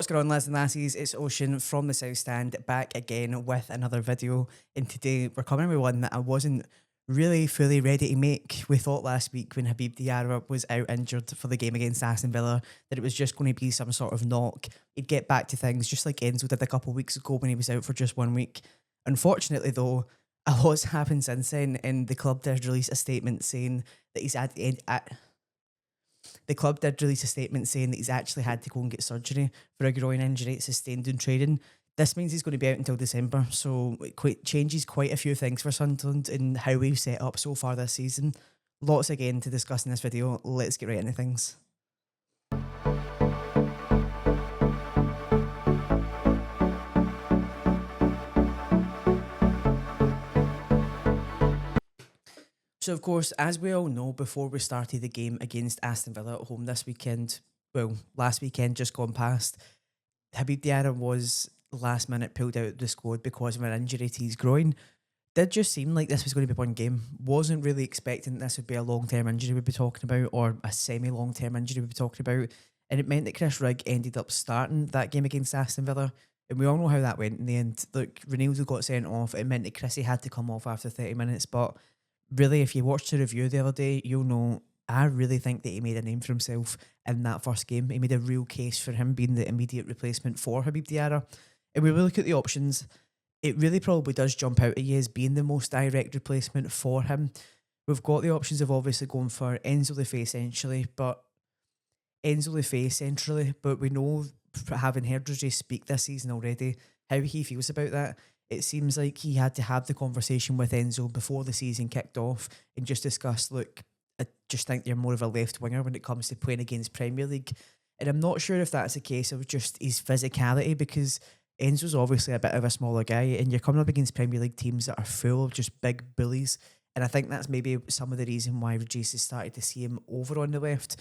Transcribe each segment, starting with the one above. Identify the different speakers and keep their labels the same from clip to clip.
Speaker 1: going on, lads and lassies? It's Ocean from the South Stand, back again with another video. And today we're coming with one that I wasn't really fully ready to make. We thought last week when Habib Diarra was out injured for the game against Aston Villa that it was just going to be some sort of knock. He'd get back to things just like Enzo did a couple of weeks ago when he was out for just 1 week. Unfortunately though, a lot's happened since then, and the club did release a statement saying that the club did release a statement saying that he's actually had to go and get surgery for a groin injury sustained in training. This means he's going to be out until December, so it changes quite a few things for Sunderland in how we've set up so far this season. Lots again to discuss in this video. Let's get right into things. So, of course, as we all know, before we started the game against Aston Villa at home this weekend, last weekend just gone past, Habib Diarra was last minute pulled out of the squad because of an injury to his groin. Did just seem like this was going to be one game. Wasn't really expecting this would be a long-term injury we'd be talking about, or a semi-long-term injury we'd be talking about. And it meant that Chris Rigg ended up starting that game against Aston Villa. And we all know how that went in the end. Look, Ronaldo got sent off. It meant that Chrissy had to come off after 30 minutes, but really, if you watched the review the other day, you'll know I really think that he made a name for himself in that first game. He made a real case for him being the immediate replacement for Habib Diarra. And when we look at the options, it really probably does jump out at you as being the most direct replacement for him. We've got the options of obviously going for Enzo Lefebvre centrally, but we know, having heard Roger speak this season already, how he feels about that. It seems like he had to have the conversation with Enzo before the season kicked off and just discuss, look, I just think you're more of a left winger when it comes to playing against Premier League. And I'm not sure if that's a case of just his physicality, because Enzo's obviously a bit of a smaller guy and you're coming up against Premier League teams that are full of just big bullies. And I think that's maybe some of the reason why Regis has started to see him over on the left.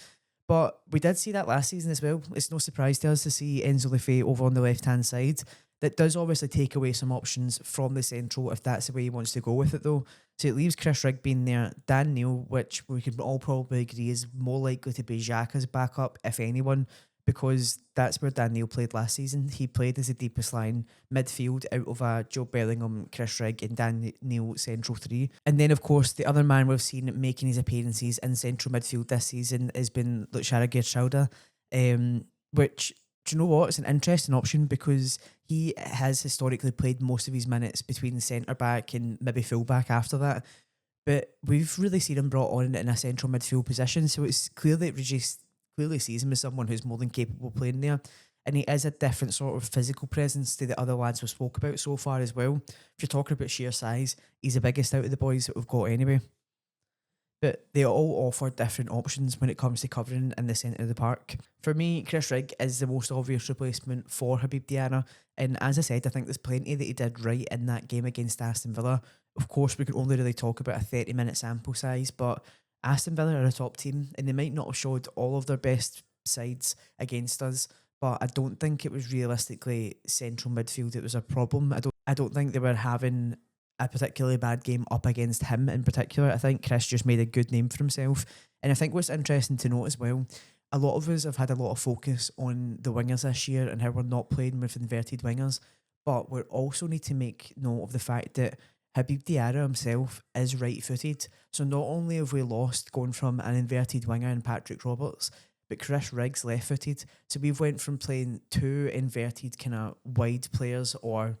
Speaker 1: But we did see that last season as well. It's no surprise to us to see Enzo Lefebvre over on the left-hand side. That does obviously take away some options from the central if that's the way he wants to go with it though. So it leaves Chris Rigg being there. Dan Neil, which we can all probably agree is more likely to be Xhaka's backup, if anyone, because that's where Dan Neil played last season. He played as the deepest line midfield out of Joe Bellingham, Chris Rigg and Dan Neil central three. And then of course the other man we've seen making his appearances in central midfield this season has been Luciano Gertruida, which, do you know what? It's an interesting option because he has historically played most of his minutes between centre back and maybe full back after that. But we've really seen him brought on in a central midfield position, so it's clear that Regis clearly sees him as someone who's more than capable of playing there. And he is a different sort of physical presence to the other lads we've spoke about so far as well. If you're talking about sheer size, he's the biggest out of the boys that we've got anyway. But they all offer different options when it comes to covering in the centre of the park. For me, Chris Rigg is the most obvious replacement for Habib Diarra. And as I said, I think there's plenty that he did right in that game against Aston Villa. Of course, we can only really talk about a 30-minute sample size, but Aston Villa are a top team and they might not have showed all of their best sides against us, but I don't think it was realistically central midfield that was a problem. I don't think they were having a particularly bad game up against him in particular. I think Chris just made a good name for himself. And I think what's interesting to note as well, a lot of us have had a lot of focus on the wingers this year and how we're not playing with inverted wingers, but we also need to make note of the fact that Habib Diarra himself is right-footed. So not only have we lost going from an inverted winger in Patrick Roberts, but Chris Rigg's left-footed. So we've went from playing two inverted kind of wide players, or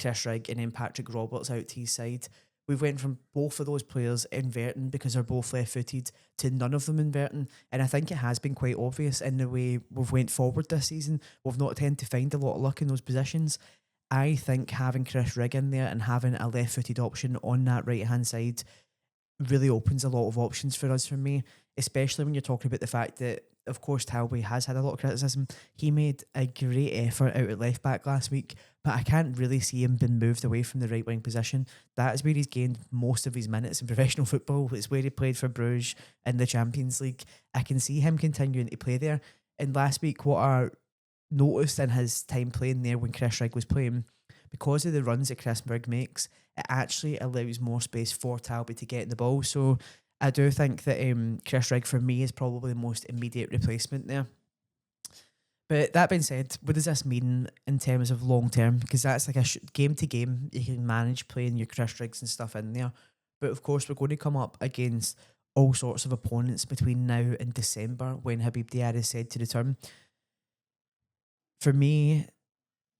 Speaker 1: Chris Rigg and then Patrick Roberts out to his side. We've went from both of those players inverting because they're both left-footed to none of them inverting, and I think it has been quite obvious in the way we've went forward this season. We've not tended to find a lot of luck in those positions. I think having Chris Rigg in there and having a left-footed option on that right-hand side really opens a lot of options for us, for me, especially when you're talking about the fact that, of course, Talby has had a lot of criticism. He made a great effort out at left back last week, but I can't really see him being moved away from the right wing position. That is where he's gained most of his minutes in professional football. It's where he played for Bruges in the Champions League. I can see him continuing to play there. And last week, what I noticed in his time playing there when Chris Rigg was playing, because of the runs that Chris Rigg makes, it actually allows more space for Talby to get the ball. So I do think that Chris Rigg for me is probably the most immediate replacement there. But that being said, what does this mean in terms of long term? Because that's like a game to game, you can manage playing your Chris Riggs and stuff in there. But of course, we're going to come up against all sorts of opponents between now and December when Habib Diarra is said to return. For me,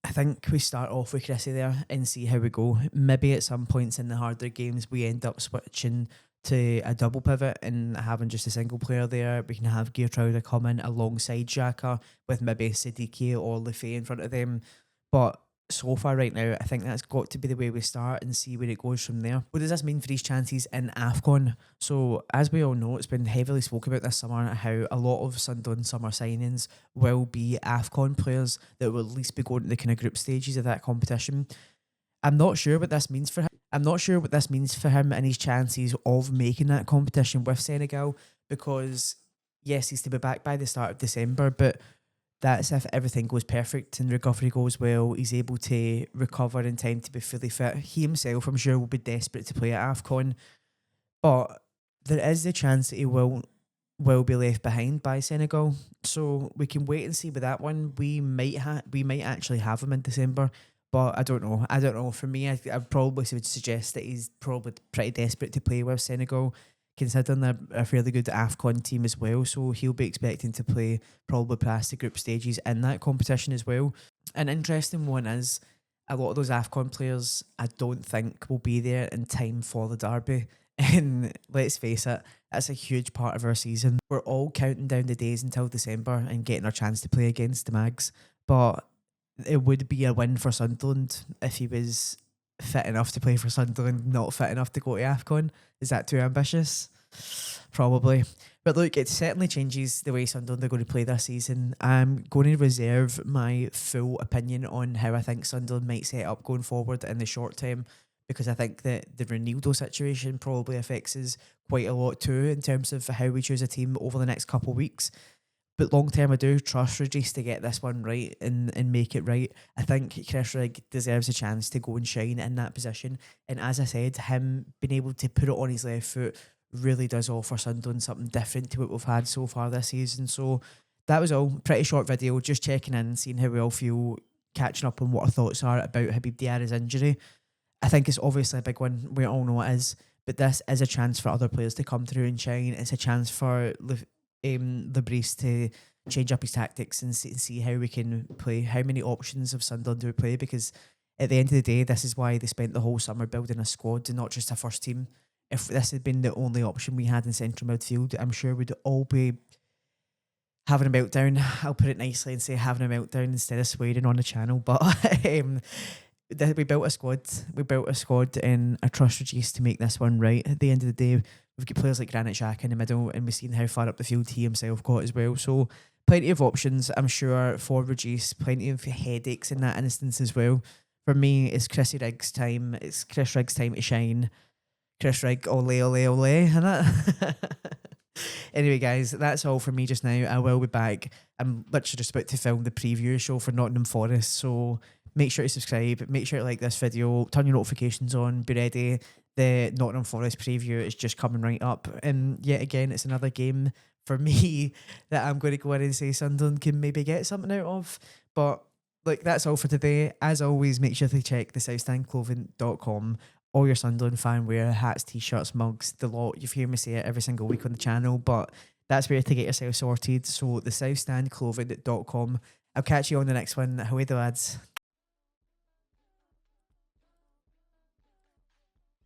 Speaker 1: I think we start off with Chrissy there and see how we go. Maybe at some points in the harder games, we end up switching to a double pivot and having just a single player there. We can have Geertruida come in alongside Xhaka with maybe Siddiqui or Lefay in front of them. But so far right now, I think that's got to be the way we start and see where it goes from there. What does this mean for these chances in AFCON? So as we all know, it's been heavily spoken about this summer how a lot of Sunderland summer signings will be AFCON players that will at least be going to the kind of group stages of that competition. I'm not sure what this means for him. I'm not sure what this means for him and his chances of making that competition with Senegal, because yes, he's to be back by the start of December, but that's if everything goes perfect and recovery goes well, he's able to recover in time to be fully fit. He himself, I'm sure, will be desperate to play at AFCON, but there is the chance that he will be left behind by Senegal. So we can wait and see with that one. We might actually have him in December, but I don't know. For me, I probably would suggest that he's probably pretty desperate to play with Senegal, considering they're a fairly good AFCON team as well. So he'll be expecting to play probably past the group stages in that competition as well. An interesting one is a lot of those AFCON players I don't think will be there in time for the derby. And let's face it, that's a huge part of our season. We're all counting down the days until December and getting our chance to play against the Mags. But it would be a win for Sunderland if he was fit enough to play for Sunderland, not fit enough to go to AFCON. Is that too ambitious? Probably. But look, it certainly changes the way Sunderland are going to play this season. I'm going to reserve my full opinion on how I think Sunderland might set up going forward in the short term, because I think that the Ronaldo situation probably affects us quite a lot too in terms of how we choose a team over the next couple of weeks. But long term, I do trust Regis to get this one right and make it right. I think Chris Rigg deserves a chance to go and shine in that position. And as I said, him being able to put it on his left foot really does offer Sunderland something different to what we've had so far this season. So that was all. Pretty short video, just checking in, seeing how we all feel, catching up on what our thoughts are about Habib Diarra's injury. I think it's obviously a big one. We all know it is. But this is a chance for other players to come through and shine. It's a chance for Lebris to change up his tactics and see how we can play. How many options of Sunderland do we play? Because at the end of the day, this is why they spent the whole summer building a squad and not just a first team. If this had been the only option we had in central midfield, I'm sure we'd all be having a meltdown. I'll put it nicely and say having a meltdown instead of swearing on the channel. But we built a squad, and I trust Regis to make this one right. At the end of the day, we've got players like Granit Xhaka in the middle, and we've seen how far up the field he himself got as well. So plenty of options, I'm sure, for Regis. Plenty of headaches in that instance as well. For me, it's Chris Rigg's time. It's Chris Rigg's time to shine. Chris Rigg, ole, ole, ole, innit? Anyway, guys, that's all from me just now. I will be back. I'm literally just about to film the preview show for Nottingham Forest, so make sure to subscribe, make sure to like this video, turn your notifications on, be ready. The Nottingham Forest preview is just coming right up. And yet again, it's another game for me that I'm going to go in and say Sunderland can maybe get something out of. But look, that's all for today. As always, make sure to check the southstandclothing.com. All your Sunderland fan wear, hats, t-shirts, mugs, the lot. You've heard me say it every single week on the channel, but that's where to get yourself sorted. So the southstandclothing.com. I'll catch you on the next one. Away the lads.